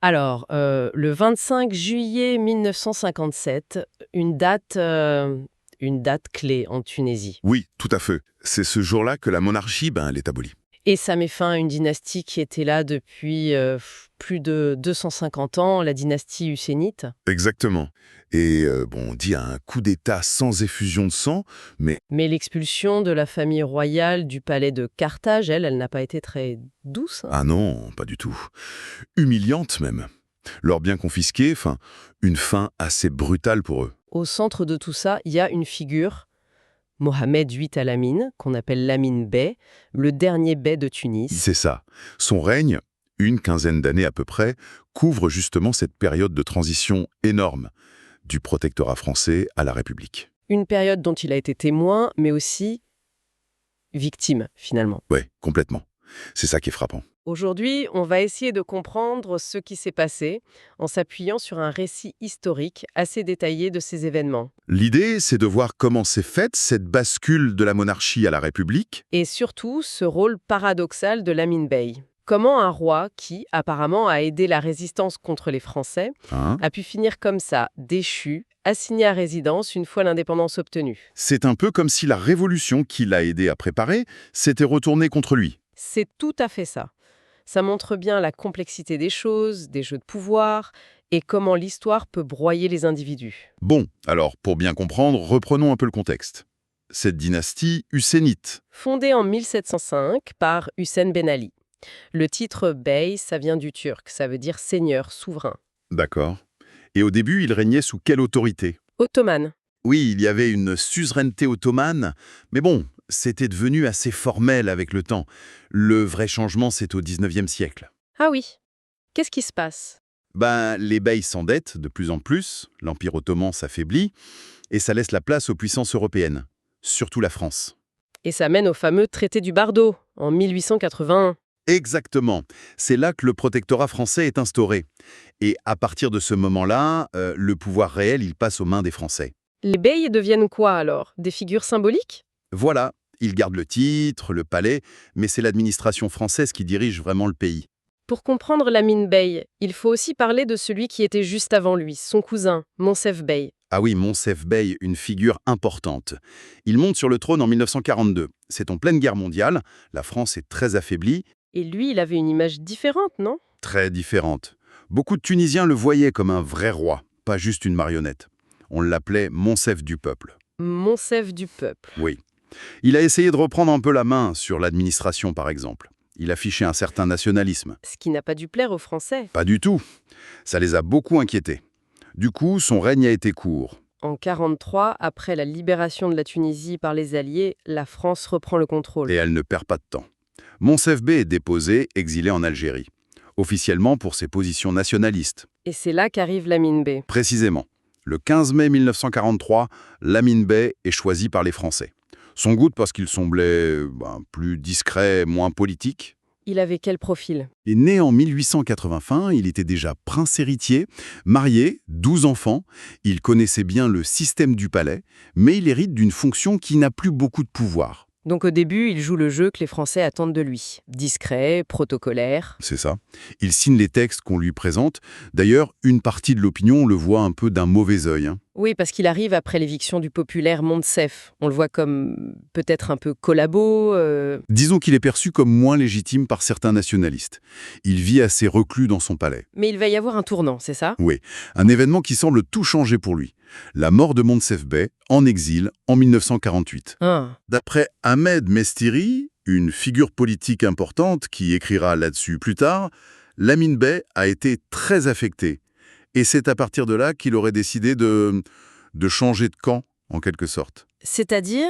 Alors, le 25 juillet 1957, une date clé en Tunisie. Oui, tout à fait. C'est ce jour-là que la monarchie, elle est abolie. Et ça met fin à une dynastie qui était là depuis plus de 250 ans, la dynastie husseinite. Exactement. Et on dit un coup d'État sans effusion de sang, mais Mais l'expulsion de la famille royale du palais de Carthage, elle n'a pas été très douce, hein. ah non, pas du tout. Humiliante même. Leurs biens confisqués, une fin assez brutale pour eux. Au centre de tout ça, il y a une figure, Mohamed VIII Al-Amin, qu'on appelle l'Amin Bey, le dernier bey de Tunis. C'est ça. Son règne, une quinzaine d'années à peu près, couvre justement cette période de transition énorme du protectorat français à la République. Une période dont il a été témoin, mais aussi victime, finalement. Ouais, complètement. C'est ça qui est frappant. Aujourd'hui, on va essayer de comprendre ce qui s'est passé en s'appuyant sur un récit historique assez détaillé de ces événements. L'idée, c'est de voir comment s'est faite cette bascule de la monarchie à la République. Et surtout, ce rôle paradoxal de l'Amin Bey. Comment un roi qui, apparemment, a aidé la résistance contre les Français, Hein. a pu finir comme ça, déchu, assigné à résidence une fois l'indépendance obtenue. C'est un peu comme si la révolution qu'il a aidé à préparer s'était retournée contre lui. C'est tout à fait ça. Ça montre bien la complexité des choses, des jeux de pouvoir, et comment l'histoire peut broyer les individus. Bon, alors, pour bien comprendre, reprenons un peu le contexte. Cette dynastie husseinite. Fondée en 1705 par Hussein Ben Ali. Le titre Bey, ça vient du turc, ça veut dire seigneur, souverain. D'accord. Et au début, il régnait sous quelle autorité? Ottomane. Oui, il y avait une suzeraineté ottomane, mais bon, c'était devenu assez formel avec le temps. Le vrai changement, c'est au 19e siècle. Ah oui. Qu'est-ce qui se passe? Les beys s'endettent de plus en plus, l'Empire ottoman s'affaiblit, et ça laisse la place aux puissances européennes, surtout la France. Et ça mène au fameux traité du Bardo, en 1881. Exactement. C'est là que le protectorat français est instauré. Et à partir de ce moment-là, le pouvoir réel, il passe aux mains des Français. Les beys deviennent quoi alors? Des figures symboliques? Voilà, ils gardent le titre, le palais, mais c'est l'administration française qui dirige vraiment le pays. Pour comprendre l'Amin Bey, il faut aussi parler de celui qui était juste avant lui, son cousin, Monsef Bey. Ah oui, Monsef Bey, une figure importante. Il monte sur le trône en 1942. C'est en pleine guerre mondiale, la France est très affaiblie, Et lui, il avait une image différente, non? très différente. Beaucoup de Tunisiens le voyaient comme un vrai roi, pas juste une marionnette. On l'appelait Monsef du peuple. Monsef du peuple. Oui. Il a essayé de reprendre un peu la main sur l'administration, par exemple. Il affichait un certain nationalisme. Ce qui n'a pas dû plaire aux Français. Pas du tout. Ça les a beaucoup inquiétés. Du coup, son règne a été court. En 1943, après la libération de la Tunisie par les Alliés, la France reprend le contrôle. Et elle ne perd pas de temps. Monsef Bey est déposé, exilé en Algérie. Officiellement pour ses positions nationalistes. Et c'est là qu'arrive l'Amin Bey. Précisément. Le 15 mai 1943, l'Amin Bey est choisi par les Français. Sans doute parce qu'il semblait plus discret, moins politique. Il avait quel profil? Et né en 1880, il était déjà prince héritier, marié, 12 enfants. Il connaissait bien le système du palais, mais il hérite d'une fonction qui n'a plus beaucoup de pouvoir. Donc au début, il joue le jeu que les Français attendent de lui. Discret, protocolaire. C'est ça. Il signe les textes qu'on lui présente. D'ailleurs, une partie de l'opinion le voit un peu d'un mauvais œil. Oui, parce qu'il arrive après l'éviction du populaire Monsef. On le voit comme peut-être un peu collabo. Disons qu'il est perçu comme moins légitime par certains nationalistes. Il vit assez reclus dans son palais. Mais il va y avoir un tournant, c'est ça? Oui, un événement qui semble tout changer pour lui. La mort de Monsef Bey en exil en 1948. Ah. D'après Ahmed Mestiri, une figure politique importante qui écrira là-dessus plus tard, l'Amin Bey a été très affecté. Et c'est à partir de là qu'il aurait décidé de changer de camp, en quelque sorte. C'est-à-dire?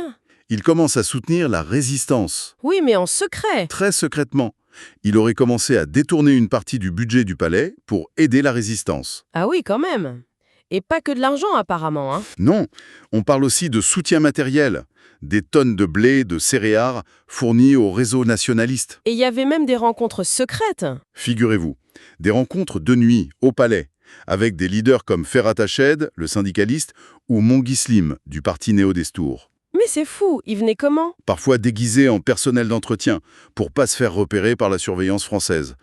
Il commence à soutenir la résistance, Oui, mais en secret. très secrètement. Il aurait commencé à détourner une partie du budget du palais pour aider la résistance. Ah oui, quand même. Et pas que de l'argent, apparemment, hein. Non, on parle aussi de soutien matériel, des tonnes de blé, de céréales fournies au réseau nationaliste. Et il y avait même des rencontres secrètes. Figurez-vous, des rencontres de nuit au palais, avec des leaders comme Ferhat Tached, le syndicaliste, ou Monguislim, du parti Néo-Destour. Mais c'est fou, il venait comment? Parfois déguisés en personnel d'entretien, pour pas se faire repérer par la surveillance française.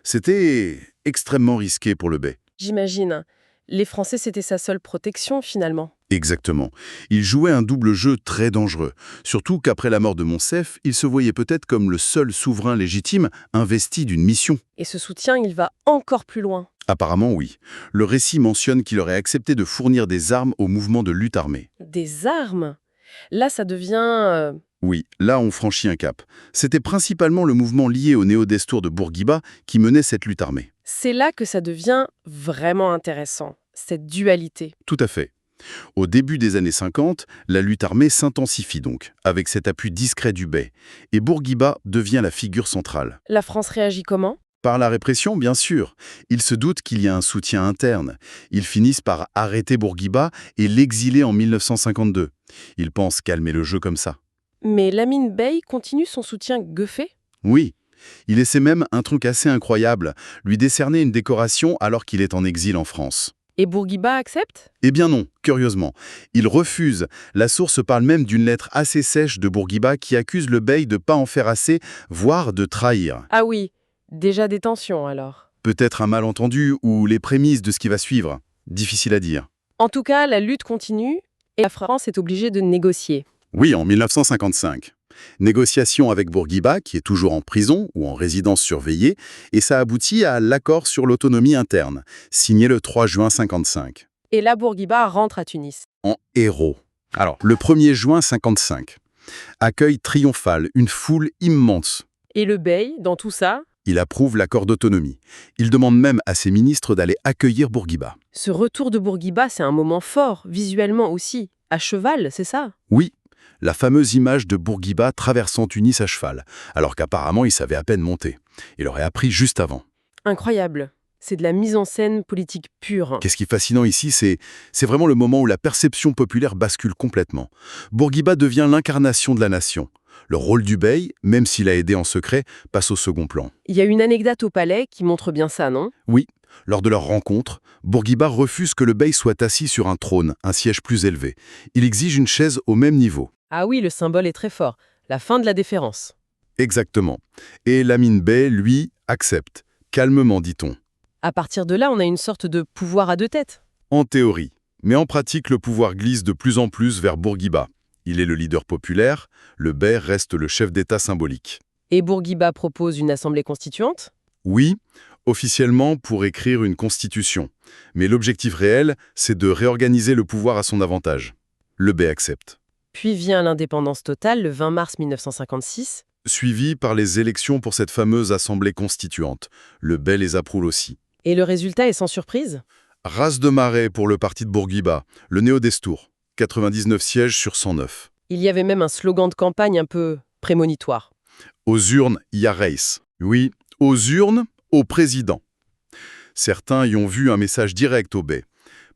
C'était extrêmement risqué pour le bey. J'imagine. Les Français, c'était sa seule protection, finalement. Exactement. Il jouait un double jeu très dangereux. Surtout qu'après la mort de Monsef, il se voyait peut-être comme le seul souverain légitime investi d'une mission. Et ce soutien, il va encore plus loin. Apparemment, oui. Le récit mentionne qu'il aurait accepté de fournir des armes au mouvement de lutte armée. Des armes? Là, ça devient... Oui, là on franchit un cap. C'était principalement le mouvement lié au néo-destour de Bourguiba qui menait cette lutte armée. C'est là que ça devient vraiment intéressant, cette dualité. Tout à fait. Au début des années 50, la lutte armée s'intensifie donc, avec cet appui discret du bey, et Bourguiba devient la figure centrale. La France réagit comment? Par la répression, bien sûr. Ils se doutent qu'il y a un soutien interne. Ils finissent par arrêter Bourguiba et l'exiler en 1952. Ils pensent calmer le jeu comme ça. Mais Lamine Bey continue son soutien gueuffé? Oui, il essaie même un truc assez incroyable, lui décerner une décoration alors qu'il est en exil en France. Et Bourguiba accepte? Eh bien non, curieusement. Il refuse. La source parle même d'une lettre assez sèche de Bourguiba qui accuse le bey de ne pas en faire assez, voire de trahir. Ah oui, déjà des tensions alors. Peut-être un malentendu ou les prémices de ce qui va suivre. Difficile à dire. En tout cas, la lutte continue et la France est obligée de négocier. Oui, en 1955. Négociation avec Bourguiba, qui est toujours en prison ou en résidence surveillée, et ça aboutit à l'accord sur l'autonomie interne, signé le 3 juin 55. Et là, Bourguiba rentre à Tunis. En héros. Alors, le 1er juin 55. Accueil triomphal, une foule immense. Et le bey, dans tout ça, Il approuve l'accord d'autonomie. Il demande même à ses ministres d'aller accueillir Bourguiba. ce retour de Bourguiba, c'est un moment fort, visuellement aussi. À cheval, c'est ça? Oui, la fameuse image de Bourguiba traversant Tunis à cheval, alors qu'apparemment il savait à peine monter. Il aurait appris juste avant. Incroyable. C'est de la mise en scène politique pure. Qu'est-ce qui est fascinant ici, c'est vraiment le moment où la perception populaire bascule complètement. Bourguiba devient l'incarnation de la nation. Le rôle du bey, même s'il a aidé en secret, passe au second plan. Il y a une anecdote au palais qui montre bien ça, non? Oui, lors de leur rencontre, Bourguiba refuse que le bey soit assis sur un trône, un siège plus élevé. Il exige une chaise au même niveau. Ah oui, le symbole est très fort. La fin de la déférence. Exactement. Et Lamine Bey, lui, accepte. Calmement, dit-on. À partir de là, on a une sorte de pouvoir à deux têtes. En théorie. Mais en pratique, le pouvoir glisse de plus en plus vers Bourguiba. Il est le leader populaire, le bey reste le chef d'État symbolique. Et Bourguiba propose une assemblée constituante? Oui, officiellement pour écrire une constitution. Mais l'objectif réel, c'est de réorganiser le pouvoir à son avantage. Le bey accepte. Puis vient l'indépendance totale le 20 mars 1956. Suivi par les élections pour cette fameuse assemblée constituante. Le bey les approuve aussi. Et le résultat est sans surprise? Race de marée pour le parti de Bourguiba, le néo-destour. 99 sièges sur 109. Il y avait même un slogan de campagne un peu prémonitoire. Aux urnes, ya Reis. Oui, aux urnes, au président. Certains y ont vu un message direct au bey.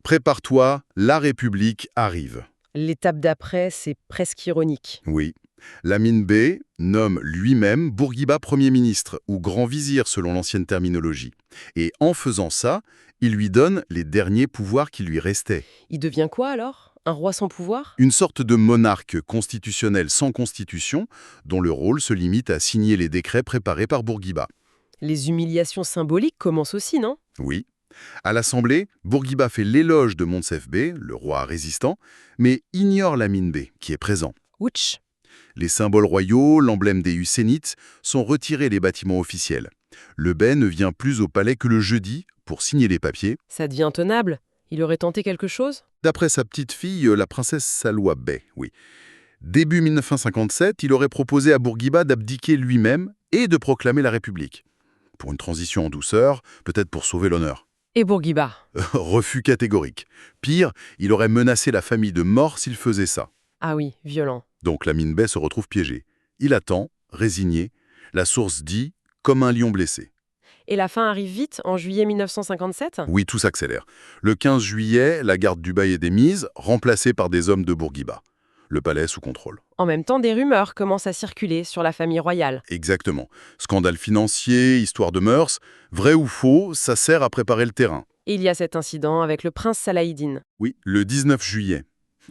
Prépare-toi, la République arrive. L'étape d'après, c'est presque ironique. Oui. Lamine Bey nomme lui-même Bourguiba Premier ministre, ou grand vizir selon l'ancienne terminologie. Et en faisant ça, il lui donne les derniers pouvoirs qui lui restaient. Il devient quoi alors? Un roi sans pouvoir? Une sorte de monarque constitutionnel sans constitution, dont le rôle se limite à signer les décrets préparés par Bourguiba. Les humiliations symboliques commencent aussi, non? Oui. À l'Assemblée, Bourguiba fait l'éloge de Monsef Bey, le roi résistant, mais ignore Lamine Bey, qui est présent. Ouch! Les symboles royaux, l'emblème des Hussenites, sont retirés des bâtiments officiels. Le bey ne vient plus au palais que le jeudi pour signer les papiers. Ça devient intenable. Il aurait tenté quelque chose? D'après sa petite fille, la princesse Salwa Bey, oui. Début 1957, il aurait proposé à Bourguiba d'abdiquer lui-même et de proclamer la République. Pour une transition en douceur, peut-être pour sauver l'honneur. Et Bourguiba? Refus catégorique. Pire, il aurait menacé la famille de mort s'il faisait ça. Ah oui, violent. Donc Lamine Bey se retrouve piégé. Il attend, résigné. La source dit « comme un lion blessé ». Et la fin arrive vite, en juillet 1957? Oui, tout s'accélère. Le 15 juillet, la garde du bey est démise, remplacée par des hommes de Bourguiba. Le palais sous contrôle. En même temps, des rumeurs commencent à circuler sur la famille royale. Exactement. Scandale financier, histoire de mœurs. Vrai ou faux, ça sert à préparer le terrain. Et il y a cet incident avec le prince Salahidine. Oui, le 19 juillet.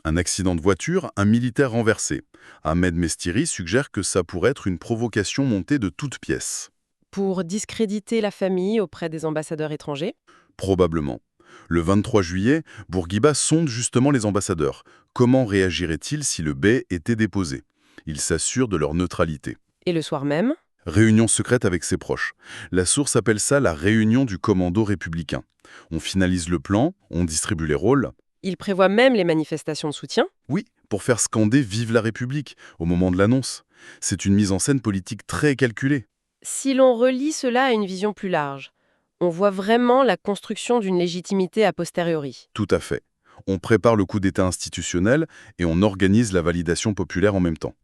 Un accident de voiture, un militaire renversé. Ahmed Mestiri suggère que ça pourrait être une provocation montée de toutes pièces. Pour discréditer la famille auprès des ambassadeurs étrangers? Probablement. Le 23 juillet, Bourguiba sonde justement les ambassadeurs. Comment réagirait-il si le bey était déposé? Il s'assure de leur neutralité. Et le soir même? Réunion secrète avec ses proches. La source appelle ça la réunion du commando républicain. On finalise le plan, on distribue les rôles. Il prévoit même les manifestations de soutien? Oui, pour faire scander «Vive la République» au moment de l'annonce. C'est une mise en scène politique très calculée. Si l'on relie cela à une vision plus large, on voit vraiment la construction d'une légitimité a posteriori. Tout à fait. On prépare le coup d'État institutionnel et on organise la validation populaire en même temps.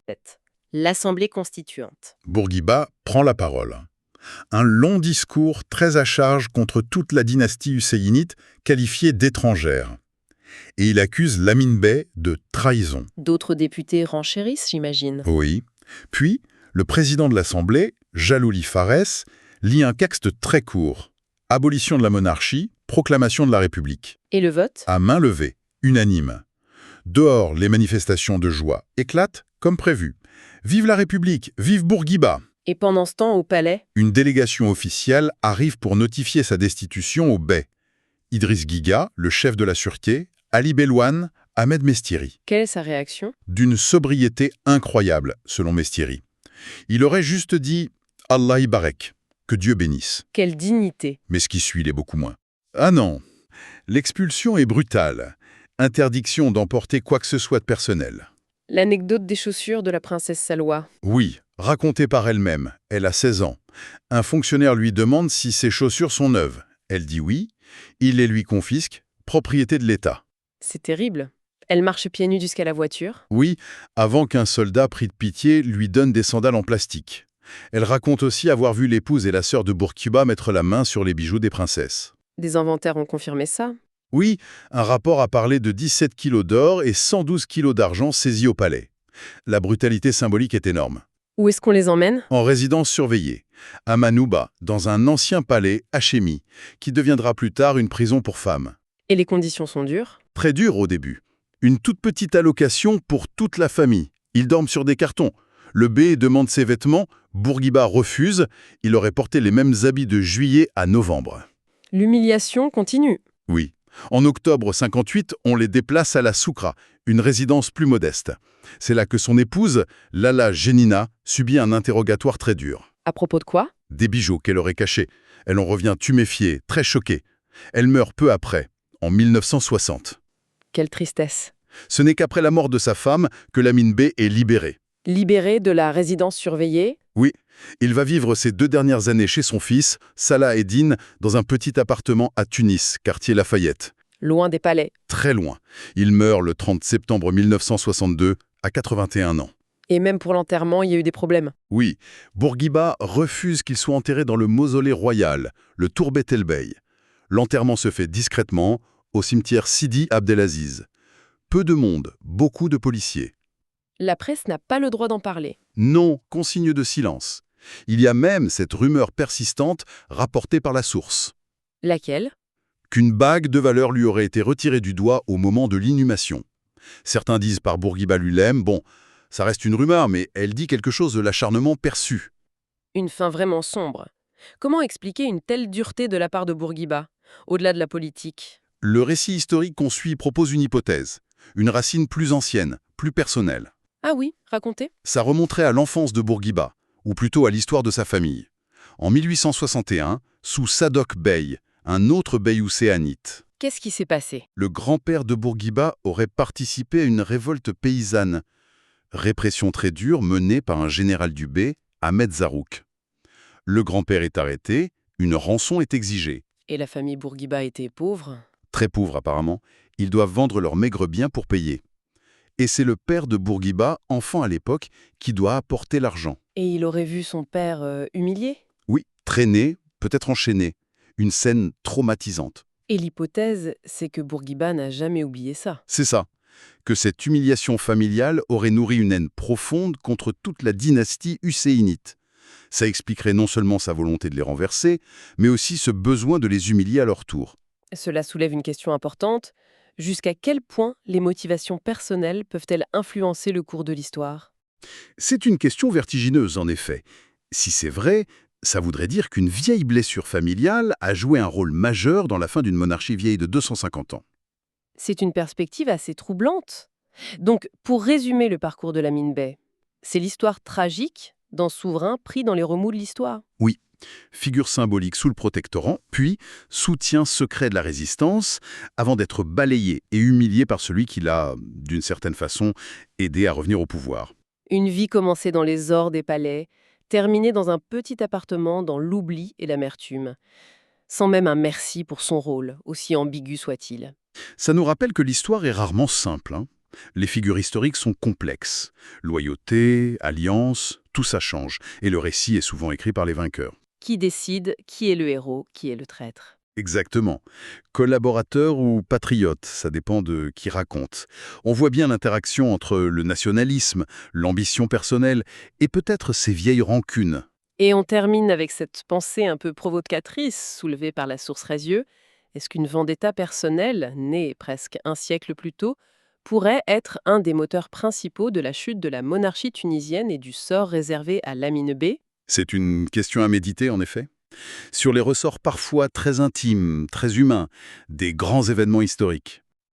L'Assemblée constituante. Bourguiba prend la parole. Un long discours très à charge contre toute la dynastie husséinite qualifiée d'étrangère. Et il accuse Lamine Bey de trahison. D'autres députés renchérissent, j'imagine. Oui. Puis, le président de l'Assemblée, Jalouli Farès, lit un texte très court. Abolition de la monarchie, proclamation de la République. Et le vote? À main levée, unanime. Dehors, les manifestations de joie éclatent comme prévu. Vive la République, vive Bourguiba! Et pendant ce temps, au palais? Une délégation officielle arrive pour notifier sa destitution au bey. Idriss Guiga, le chef de la sûreté, Ali Bellouane, Ahmed Mestieri. Quelle est sa réaction? D'une sobriété incroyable, selon Mestieri. Il aurait juste dit « Allah Ibarek », que Dieu bénisse. Quelle dignité! Mais ce qui suit l'est beaucoup moins. Ah non! L'expulsion est brutale. Interdiction d'emporter quoi que ce soit de personnel. L'anecdote des chaussures de la princesse Salwa. Oui, racontée par elle-même. Elle a 16 ans. Un fonctionnaire lui demande si ses chaussures sont neuves. Elle dit oui. Il les lui confisque, propriété de l'État. C'est terrible. Elle marche pieds nus jusqu'à la voiture. Oui, avant qu'un soldat pris de pitié lui donne des sandales en plastique. Elle raconte aussi avoir vu l'épouse et la sœur de Bourguiba mettre la main sur les bijoux des princesses. Des inventaires ont confirmé ça. Oui, un rapport a parlé de 17 kilos d'or et 112 kilos d'argent saisis au palais. La brutalité symbolique est énorme. Où est-ce qu'on les emmène? En résidence surveillée, à Manouba, dans un ancien palais hachémi, qui deviendra plus tard une prison pour femmes. Et les conditions sont dures? Très dur au début. Une toute petite allocation pour toute la famille. Ils dorment sur des cartons. Le bey demande ses vêtements, Bourguiba refuse. Il aurait porté les mêmes habits de juillet à novembre. L'humiliation continue. Oui. En octobre 58, on les déplace à la Soukra, une résidence plus modeste. C'est là que son épouse, Lala Jenina, subit un interrogatoire très dur. À propos de quoi? Des bijoux qu'elle aurait cachés. Elle en revient tuméfiée, très choquée. Elle meurt peu après, en 1960. Quelle tristesse. Ce n'est qu'après la mort de sa femme que Lamine Bey est libéré. Libéré de la résidence surveillée? Oui, il va vivre ses 2 dernières années chez son fils, Salah Eddine, dans un petit appartement à Tunis, quartier Lafayette. Loin des palais. Très loin. Il meurt le 30 septembre 1962, à 81 ans. Et même pour l'enterrement, il y a eu des problèmes. Oui, Bourguiba refuse qu'il soit enterré dans le mausolée royal, le Tourbet El Bey. L'enterrement se fait discrètement, au cimetière Sidi Abdelaziz. Peu de monde, beaucoup de policiers. La presse n'a pas le droit d'en parler. Non, consigne de silence. Il y a même cette rumeur persistante rapportée par la source. Laquelle? Qu'une bague de valeur lui aurait été retirée du doigt au moment de l'inhumation. Certains disent par Bourguiba lui-même, bon, ça reste une rumeur, mais elle dit quelque chose de l'acharnement perçu. Une fin vraiment sombre. Comment expliquer une telle dureté de la part de Bourguiba, au-delà de la politique? Le récit historique qu'on suit propose une hypothèse, une racine plus ancienne, plus personnelle. Ah oui, racontez. Ça remonterait à l'enfance de Bourguiba, ou plutôt à l'histoire de sa famille. En 1861, sous Sadok Bey, un autre bey océanite. Qu'est-ce qui s'est passé? Le grand-père de Bourguiba aurait participé à une révolte paysanne. Répression très dure menée par un général du bey, Ahmed Zarouk. Le grand-père est arrêté, une rançon est exigée. Et la famille Bourguiba était pauvre? Très pauvres apparemment, ils doivent vendre leurs maigres biens pour payer. Et c'est le père de Bourguiba, enfant à l'époque, qui doit apporter l'argent. Et il aurait vu son père humilié? Oui, traîné, peut-être enchaîné. Une scène traumatisante. Et l'hypothèse, c'est que Bourguiba n'a jamais oublié ça. C'est ça, que cette humiliation familiale aurait nourri une haine profonde contre toute la dynastie husséinite. Ça expliquerait non seulement sa volonté de les renverser, mais aussi ce besoin de les humilier à leur tour. Cela soulève une question importante. Jusqu'à quel point les motivations personnelles peuvent-elles influencer le cours de l'histoire? C'est une question vertigineuse, en effet. Si c'est vrai, Ça voudrait dire qu'une vieille blessure familiale a joué un rôle majeur dans la fin d'une monarchie vieille de 250 ans. C'est une perspective assez troublante. Donc, pour résumer le parcours de Lamine Bey, c'est l'histoire tragique d'un souverain pris dans les remous de l'histoire. Oui, figure symbolique sous le protectorat, puis soutien secret de la résistance, avant d'être balayé et humilié par celui qui l'a, d'une certaine façon, aidé à revenir au pouvoir. Une vie commencée dans les ors des palais, terminée dans un petit appartement dans l'oubli et l'amertume, sans même un merci pour son rôle, aussi ambigu soit-il. Ça nous rappelle que l'histoire est rarement simple, hein. Les figures historiques sont complexes. Loyauté, alliance, tout ça change. Et le récit est souvent écrit par les vainqueurs. Qui décide qui est le héros, qui est le traître? Exactement. Collaborateur ou patriote, ça dépend de qui raconte. On voit bien l'interaction entre le nationalisme, l'ambition personnelle et peut-être ces vieilles rancunes. Et on termine avec cette pensée un peu provocatrice soulevée par la source Rézieux. Est-ce qu'une vendetta personnelle, née presque un siècle plus tôt, pourrait être un des moteurs principaux de la chute de la monarchie tunisienne et du sort réservé à Lamine Bey? C'est une question à méditer, en effet. Sur les ressorts parfois très intimes, très humains, des grands événements historiques.